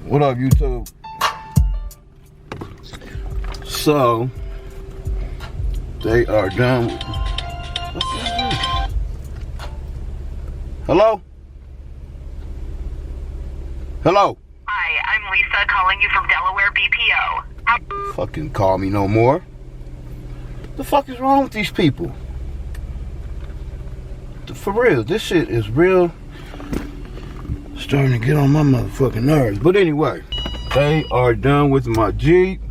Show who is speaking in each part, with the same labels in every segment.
Speaker 1: What up, YouTube? So, they are done. Hello? Hello?
Speaker 2: Hi, I'm Lisa calling you from Delaware BPO.
Speaker 1: Fucking call me no more. The fuck is wrong with these people? For real, this shit is real. Starting to get on my motherfucking nerves. But anyway, they are done with my Jeep.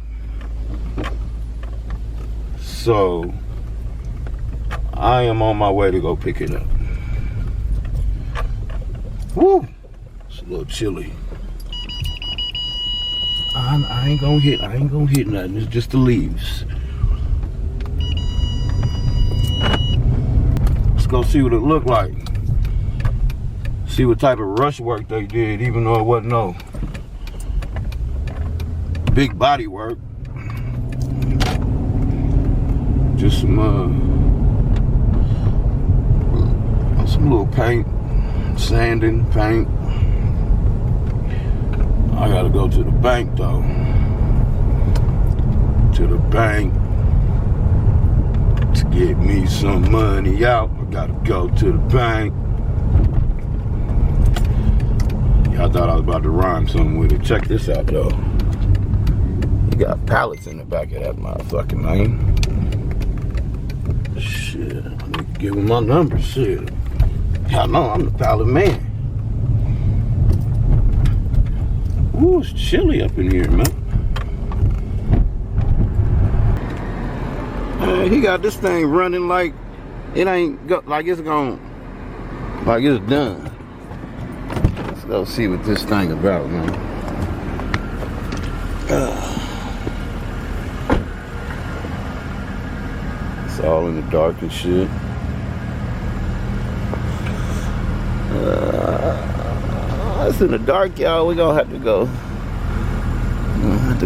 Speaker 1: So, I am on my way to go pick it up. Woo! It's a little chilly. I ain't gonna hit nothing. It's just the leaves. Let's go see what it looked like. See what type of rush work they did, even though it wasn't no big body work. Just some little paint, sanding, paint. I gotta go to the bank though. To the bank to get me some money out. I gotta go to the bank. I thought I was about to rhyme something with it. Check this out, though. You got pallets in the back of that motherfucking man. Shit, I need to give him my number. Shit. Y'all know I'm the pallet man. Ooh, it's chilly up in here, man. He got this thing running like it ain't like it's gone, like it's done. Let's see what this thing about, man. It's all in the dark and shit. It's in the dark, y'all. We gonna have to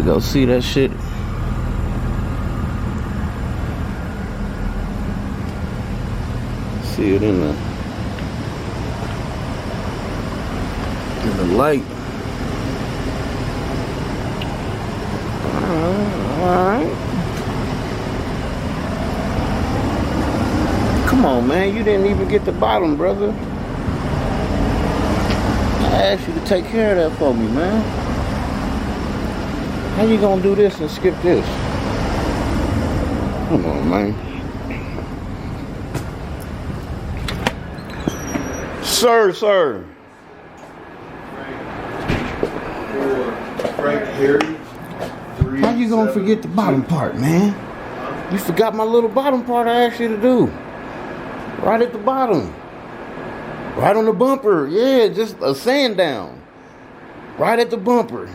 Speaker 1: go. See that shit. See it in the light. Alright. Come on, man. You didn't even get the bottom, brother. I asked you to take care of that for me, man. How you gonna do this and skip this? Come on, man. Sir. How you gonna forget the bottom part, man? You forgot my little bottom part I asked you to do. Right at the bottom. Right on the bumper. Yeah, just a sand down. Right at the bumper.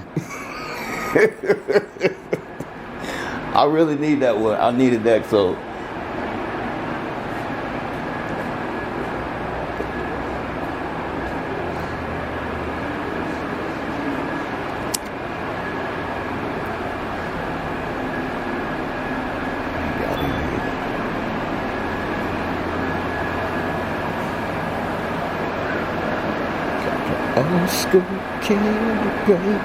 Speaker 1: I really need that one. I needed that, so. Oscar Cherokee.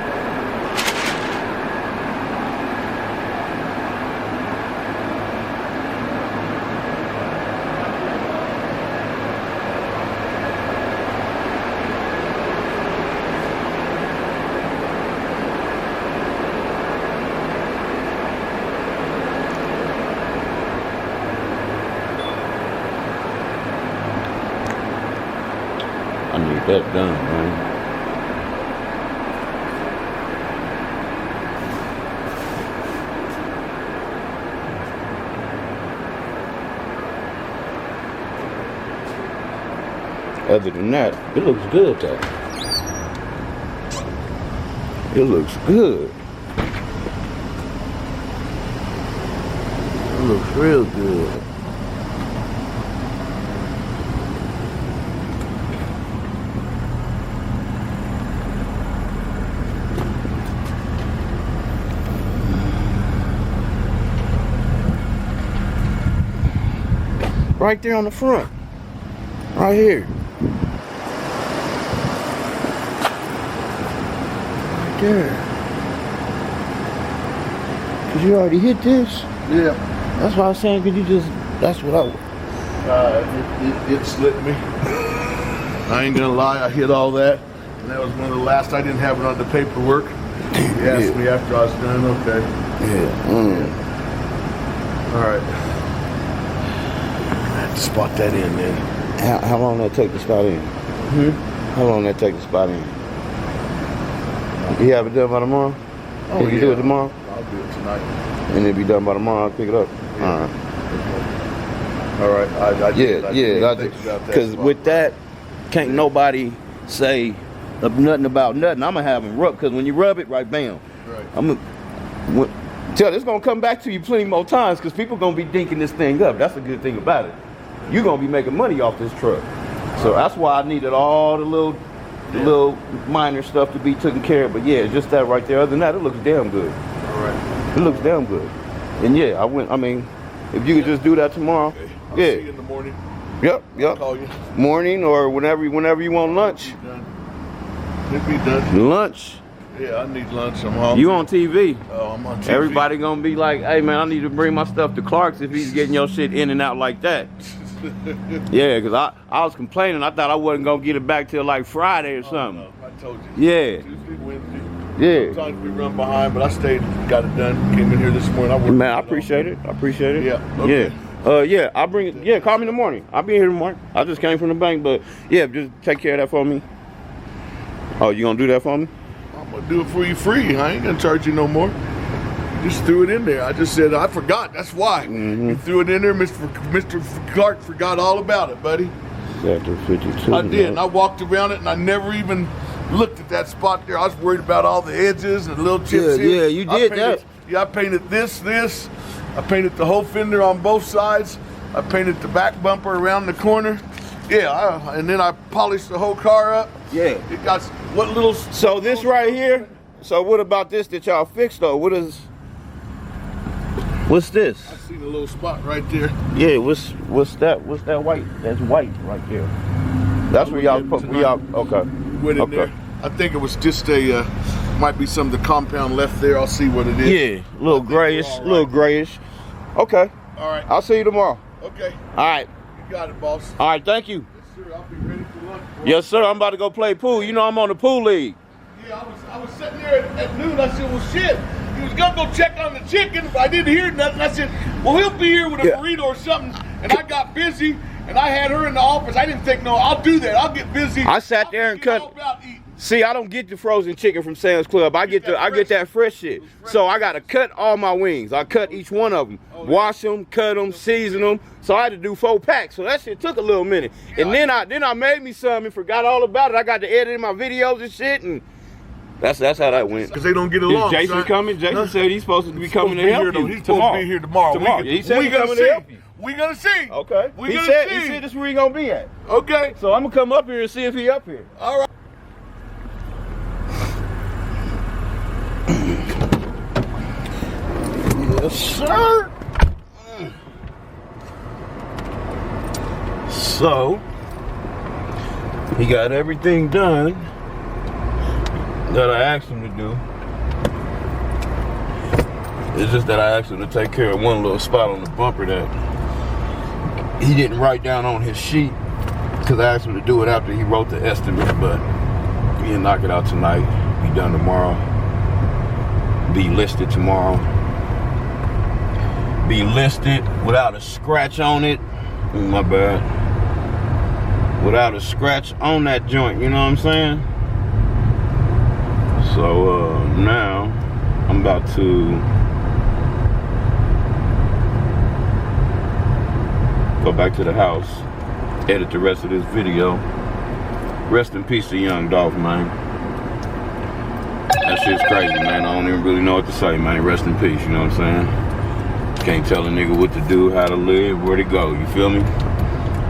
Speaker 1: I need that done, man. Other than that, it looks good though. It looks good. It looks real good. Right there on the front. Right here. there. Cause you already hit this.
Speaker 3: Yeah.
Speaker 1: That's why I was saying, could you just, that's what I...
Speaker 3: It slipped me. I ain't gonna lie, I hit all that. And that was one of the last, I didn't have it on the paperwork. He asked me after I was done, okay.
Speaker 1: Yeah.
Speaker 3: All right. I have to spot that in then.
Speaker 1: How long that take to spot in? How long that take to spot in? You have it done by tomorrow?
Speaker 3: Oh,
Speaker 1: Can you do it tomorrow?
Speaker 3: I'll do it tonight.
Speaker 1: And it'll be done by tomorrow, I'll pick it up.
Speaker 3: Yeah. All right. I
Speaker 1: Because with that, can't nobody say nothing about nothing. I'm going to have them rub, because when you rub it, right, bam.
Speaker 3: Right.
Speaker 1: Tell it's going to come back to you plenty more times, because people going to be dinking this thing up. That's the good thing about it. You're going to be making money off this truck. So that's why I needed all the little minor stuff to be taken care of. But yeah, just that right there. Other than that, it looks damn good.
Speaker 3: All right.
Speaker 1: It looks damn good. And yeah, if you could just do that tomorrow.
Speaker 3: Okay. I'll
Speaker 1: Yeah.
Speaker 3: see you in the morning.
Speaker 1: Yep.
Speaker 3: I'll call you.
Speaker 1: Morning or whenever you want lunch.
Speaker 3: It'll be done.
Speaker 1: Lunch.
Speaker 3: Yeah, I need lunch. I'm hungry.
Speaker 1: You on TV.
Speaker 3: Oh, I'm on TV.
Speaker 1: Everybody gonna be like, hey man, I need to bring my stuff to Clark's if he's getting your shit in and out like that. Yeah, cause I was complaining. I thought I wasn't gonna get it back till like Friday or something.
Speaker 3: No, I told you.
Speaker 1: Yeah.
Speaker 3: Tuesday, Wednesday.
Speaker 1: Yeah.
Speaker 3: Sometimes we run behind, but I stayed, got it done. Came in here this morning.
Speaker 1: Man, I appreciate it. I appreciate it.
Speaker 3: Yeah. Okay.
Speaker 1: Yeah. I'll bring it. Yeah, call me in the morning. I'll be here in the morning. I just came from the bank, but yeah, just take care of that for me. Oh, you gonna do that for me?
Speaker 3: I'm gonna do it for you free. I ain't gonna charge you no more. You just threw it in there. I just said I forgot. That's why. You threw it in there. Mr. Clark forgot all about it, buddy.
Speaker 1: Sector 52.
Speaker 3: I did. And I walked around it, and I never even looked at that spot there. I was worried about all the edges and little chips here.
Speaker 1: Yeah, you did that.
Speaker 3: Yeah, I painted this. I painted the whole fender on both sides. I painted the back bumper around the corner. Yeah, and then I polished the whole car up.
Speaker 1: Yeah.
Speaker 3: It got what little.
Speaker 1: So this right here. So what about this that y'all fixed though? What's this?
Speaker 3: I seen a little spot right there.
Speaker 1: Yeah, what's that? What's that white? That's white right there. That's where y'all put. Okay.
Speaker 3: Went in there. I think it was just a. Might be some of the compound left there. I'll see what it is.
Speaker 1: Yeah, a little grayish, Okay.
Speaker 3: All right.
Speaker 1: I'll see you tomorrow.
Speaker 3: Okay.
Speaker 1: All right.
Speaker 3: You got it, boss.
Speaker 1: All right. Thank you.
Speaker 3: Yes, sir. I'll be ready for lunch. Boy.
Speaker 1: Yes, sir. I'm about to go play pool. You know I'm on the pool league.
Speaker 3: Yeah, I was sitting there at noon. I said, well, shit. He was gonna go check on the chicken, but I didn't hear nothing. I said, well, he'll be here with a burrito or something. And I got busy, and I had her in the office. I didn't think, no, I'll do that. I'll get busy.
Speaker 1: I sat there and cut. See, I don't get the frozen chicken from Sam's Club. I get that fresh shit. So I gotta cut all my wings. I cut each one of them, wash them, cut them, season them. So I had to do 4 packs. So that shit took a little minute. And then I made me some and forgot all about it. I got to edit in my videos and shit, and that's how that went.
Speaker 3: Because they don't get along.
Speaker 1: Is Jason coming? Jason said he's supposed to be coming to help you.
Speaker 3: He's supposed to be here tomorrow.
Speaker 1: He said he's coming to help you.
Speaker 3: We gonna see.
Speaker 1: Okay. He said this is where he gonna be at.
Speaker 3: Okay.
Speaker 1: So I'm gonna come up here and see if he up here.
Speaker 3: All right.
Speaker 1: Yes, sir. So he got everything done that I asked him to do. It's just that I asked him to take care of one little spot on the bumper that he didn't write down on his sheet, because I asked him to do it after he wrote the estimate, but he'll knock it out tonight. Be done tomorrow. Be listed tomorrow. Be listed without a scratch on it. My bad. Without a scratch on that joint, you know what I'm saying? So now I'm about to go back to the house, edit the rest of this video. Rest in peace to Young Dolph, man. That shit's crazy, man. I don't even really know what to say, man. Rest in peace, you know what I'm saying? Can't tell a nigga what to do, how to live, where to go, you feel me?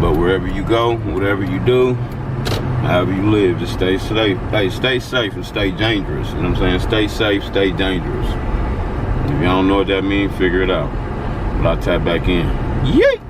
Speaker 1: But wherever you go, whatever you do, however you live, just stay safe. Hey, stay safe and stay dangerous. You know what I'm saying? Stay safe, stay dangerous. If you don't know what that means, figure it out. But I'll tap back in. Yeet!